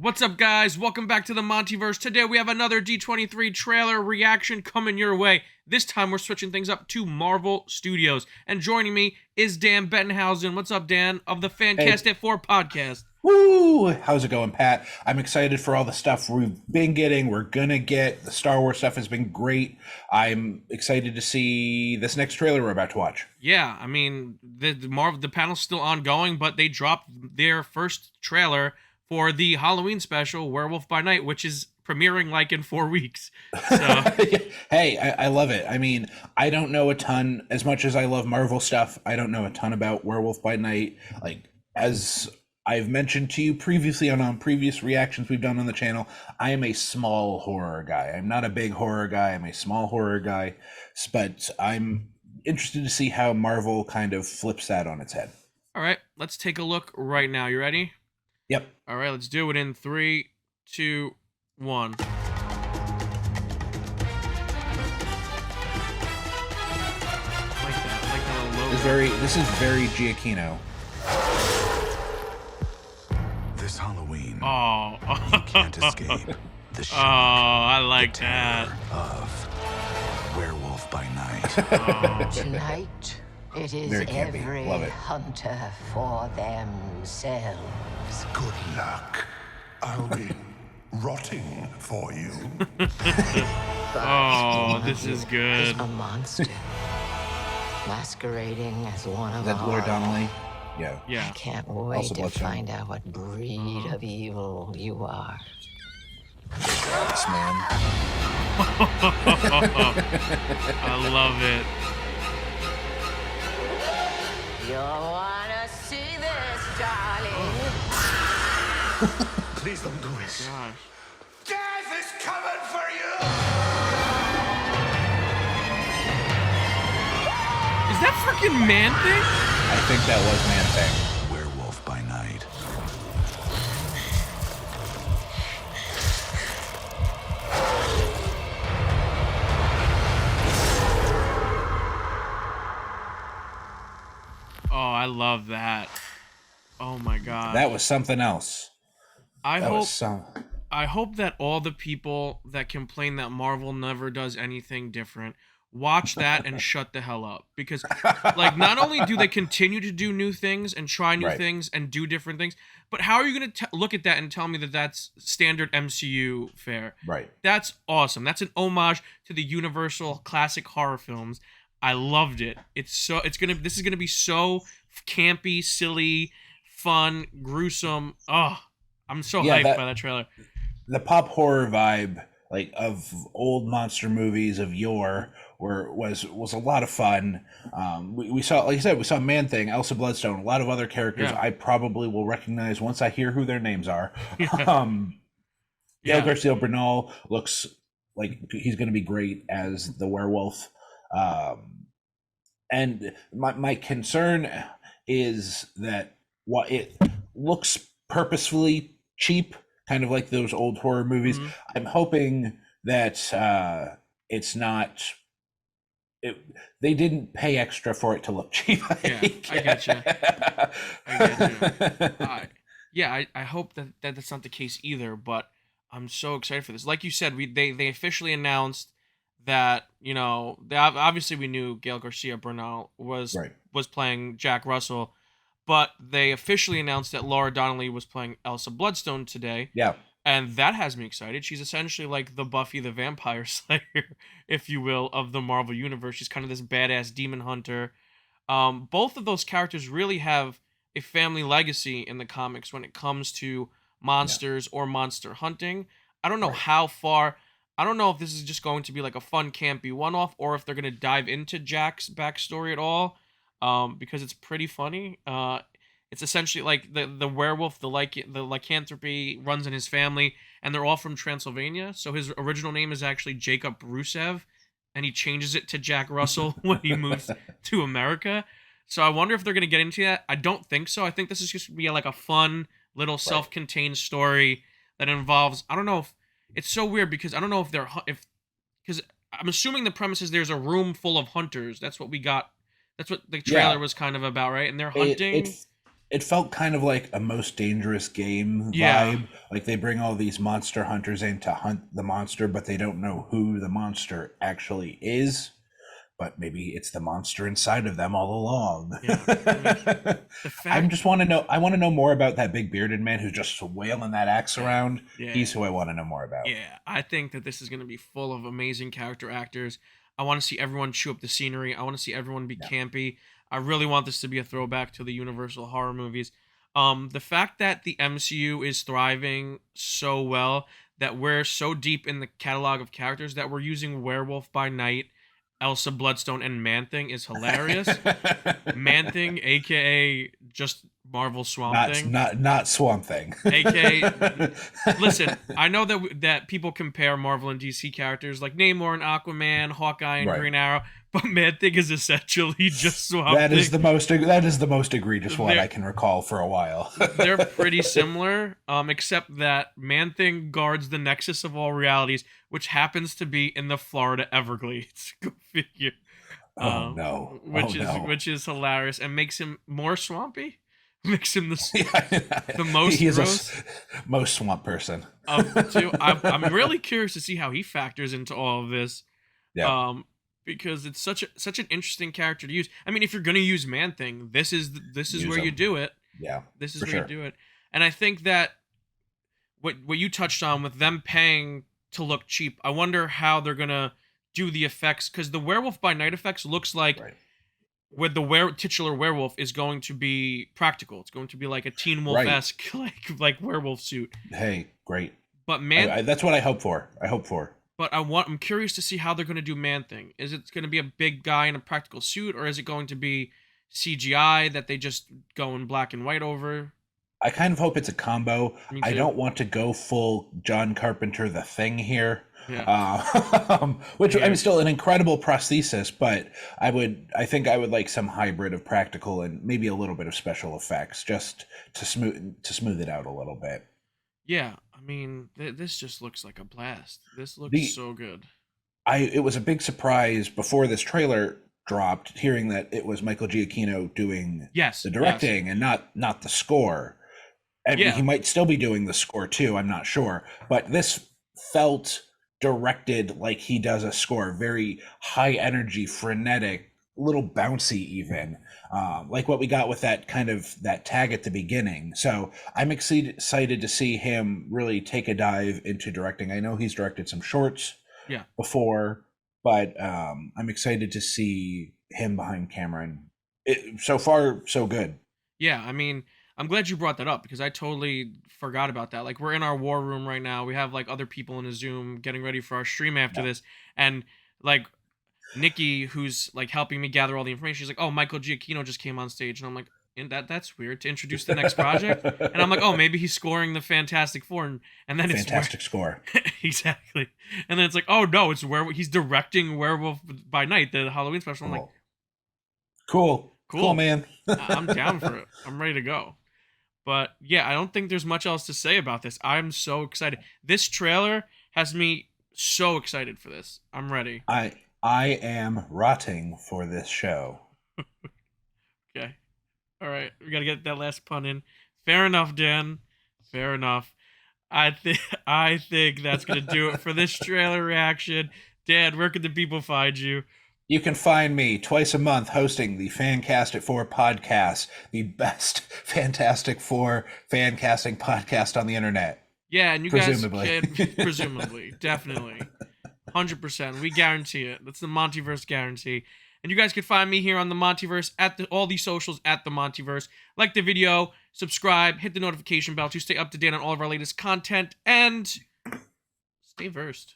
What's up, guys? Welcome back to the MontyVerse. Today we have another D23 trailer reaction coming your way. This time we're switching things up to Marvel Studios. And joining me is Dan Bettenhausen. What's up, Dan, of the Fancast at 4 podcast. Woo! How's it going, Pat? I'm excited for all the stuff we've been getting, we're gonna get. The Star Wars stuff has been great. I'm excited to see this next trailer we're about to watch. Yeah, I mean, the panel's still ongoing, but they dropped their first trailer for the Halloween Special, Werewolf by Night, which is premiering like in 4 weeks. So. Hey, I love it. I mean, I don't know a ton, as much as I love Marvel stuff, I don't know a ton about Werewolf by Night. Like, as I've mentioned to you previously on previous reactions we've done on the channel, I am a small horror guy. I'm not a big horror guy, I'm a small horror guy, but I'm interested to see how Marvel kind of flips that on its head. All right, let's take a look right now. You ready? Yep. All right, let's do it in 3, 2, 1. I like that little logo. This is very Giacchino. This Halloween, Oh. you can't escape the shock. I like that. Of Werewolf by Night. Oh. Tonight, it is Very campy. every Love it. hunter for themselves. Good luck. I'll be rotting for you. Oh, this is Is good. a monster masquerading as one of Is that our Lord own. Donnelly? I Yeah. Yeah. can't wait Also to Bloodstone. find out what breed of evil you are. Yes, man. I love it. You wanna see this, darling? Please don't do it. Gosh. Death is coming for you! Is that freaking Man Thing? I think that was Man Thing. Werewolf by Night. Oh, I love that. Oh my god. That was something else. I That hope was some. I hope that all the people that complain that Marvel never does anything different watch that and shut the hell up. Because, like, not only do they continue to do new things and try new Right. things and do different things, but how are you going to look at that and tell me that that's standard MCU fare? Right. That's awesome. That's an homage to the Universal classic horror films. I loved it. This is gonna be so campy, silly, fun, gruesome. Oh, I'm so Yeah, hyped by that trailer. The pop horror vibe, like, of old monster movies of yore, was a lot of fun. We saw, like I said, we saw Man Thing, Elsa Bloodstone, a lot of other characters Yeah. I probably will recognize once I hear who their names are. Yeah. Gael Garcia Bernal looks like he's going to be great as the werewolf. And my concern is that it looks purposefully cheap, kind of like those old horror movies. Mhm. I'm hoping that it's not. They didn't pay extra for it to look cheap. Yeah, I getcha. I hope that that's not the case either, but I'm so excited for this. Like you said, they officially announced that, you know, obviously we knew Gael Garcia Bernal was Right. playing Jack Russell, but they officially announced that Laura Donnelly was playing Elsa Bloodstone today. Yeah. And that has me excited. She's essentially like the Buffy the Vampire Slayer, if you will, of the Marvel Universe. She's kind of this badass demon hunter. Both of those characters really have a family legacy in the comics when it comes to monsters or monster hunting. I don't know Right. how far. I don't know if this is just going to be like a fun, campy one-off, or if they're going to dive into Jack's backstory at all, because it's pretty funny. It's essentially like the werewolf, the lycanthropy runs in his family, and they're all from Transylvania. So his original name is actually Jacob Rusev, and he changes it to Jack Russell when he moves to America. So I wonder if they're going to get into that. I don't think so. I think this is just going to be like a fun little self-contained story that involves, I don't know if it's so weird because I don't know because I'm assuming the premise is there's a room full of hunters. That's what we got. That's what the trailer was kind of about, right? And they're hunting. it felt kind of like a Most Dangerous Game Yeah. vibe. Like they bring all these monster hunters in to hunt the monster, but they don't know who the monster actually is. But maybe it's the monster inside of them all along. Yeah, I mean, the fact, I want to know more about that big bearded man who's just wailing that axe around. yeah, He's who I want to know more about. yeah, I think that this is going to be full of amazing character actors. I want to see everyone chew up the scenery. I want to see everyone be campy. I really want this to be a throwback to the Universal horror movies. The fact that the MCU is thriving so well, that we're so deep in the catalog of characters that we're using Werewolf by Night, Elsa Bloodstone, and Man-Thing is hilarious. Man-Thing, aka just Marvel Swamp Thing. Not Swamp Thing. aka Listen, I know that people compare Marvel and DC characters like Namor and Aquaman, Hawkeye and Right. Green Arrow, but Man-Thing is essentially just Swamp That is Thing. the most egregious one They're- I can recall for a while. They're pretty similar, except that Man-Thing guards the nexus of all realities, which happens to be in the Florida Everglades. Go figure. Oh, no. Oh, Which is hilarious and makes him more swampy. Makes him the the most He is gross most swamp person. of the two. I'm really curious to see how he factors into all of this. Yeah. Because it's such an interesting character to use. I mean, if you're gonna use Man-Thing, this is Use where you him. do it. Yeah. This is for where sure. you do it. And I think that what you touched on with them paying to look cheap, I wonder how they're gonna do the effects, because the Werewolf by Night effects looks like Right. where the titular werewolf is going to be practical. It's going to be like a Teen Wolf-esque like werewolf suit. Hey, great. But That's what I hope for. But I'm curious to see how they're going to do Man-Thing. Is it going to be a big guy in a practical suit, or is it going to be CGI that they just go in black and white over? I kind of hope it's a combo. Me I too. don't want to go full John Carpenter The Thing here. Yeah. Which Yeah. I'm still an incredible prosthesis, but I think I would like some hybrid of practical and maybe a little bit of special effects just to smooth it out a little bit. Yeah, I mean, this just looks like a blast. This looks The- so good. It was a big surprise before this trailer dropped, hearing that it was Michael Giacchino doing Yes. the directing and not the score. And Yeah. he might still be doing the score too, I'm not sure. But this felt directed like he does a score, very high energy, frenetic, little bouncy even, like what we got with that tag at the beginning. So I'm excited to see him really take a dive into directing. I know he's directed some shorts Yeah. before, but I'm excited to see him behind camera. And so far, so good. Yeah, I mean, I'm glad you brought that up because I totally forgot about that. Like, we're in our war room right now. We have like other people in a Zoom getting ready for our stream after this, and like Nikki, who's like helping me gather all the information, she's like, "Oh, Michael Giacchino just came on stage," and I'm like, "And that's weird to introduce the next project." And I'm like, "Oh, maybe he's scoring the Fantastic Four," and then it's Fantastic score. exactly. And then it's like, "Oh no, it's he's directing Werewolf by Night, the Halloween special." I'm like, Cool, Cool. man. I'm down for it. I'm ready to go. But yeah, I don't think there's much else to say about this. I'm so excited. This trailer has me so excited for this. I'm ready. I am rotting for this show. Okay. All right. We got to get that last pun in. Fair enough, Dan. Fair enough. I think that's going to do it for this trailer reaction. Dan, where can the people find you? You can find me twice a month hosting the Fancastic 4 podcast, the best Fantastic Four fan casting podcast on the internet. Yeah, and you Presumably. guys can presumably, definitely, 100%. We guarantee it. That's the MontyVerse guarantee. And you guys can find me here on the MontyVerse at all these socials at the MontyVerse. Like the video, subscribe, hit the notification bell to stay up to date on all of our latest content, and stay versed.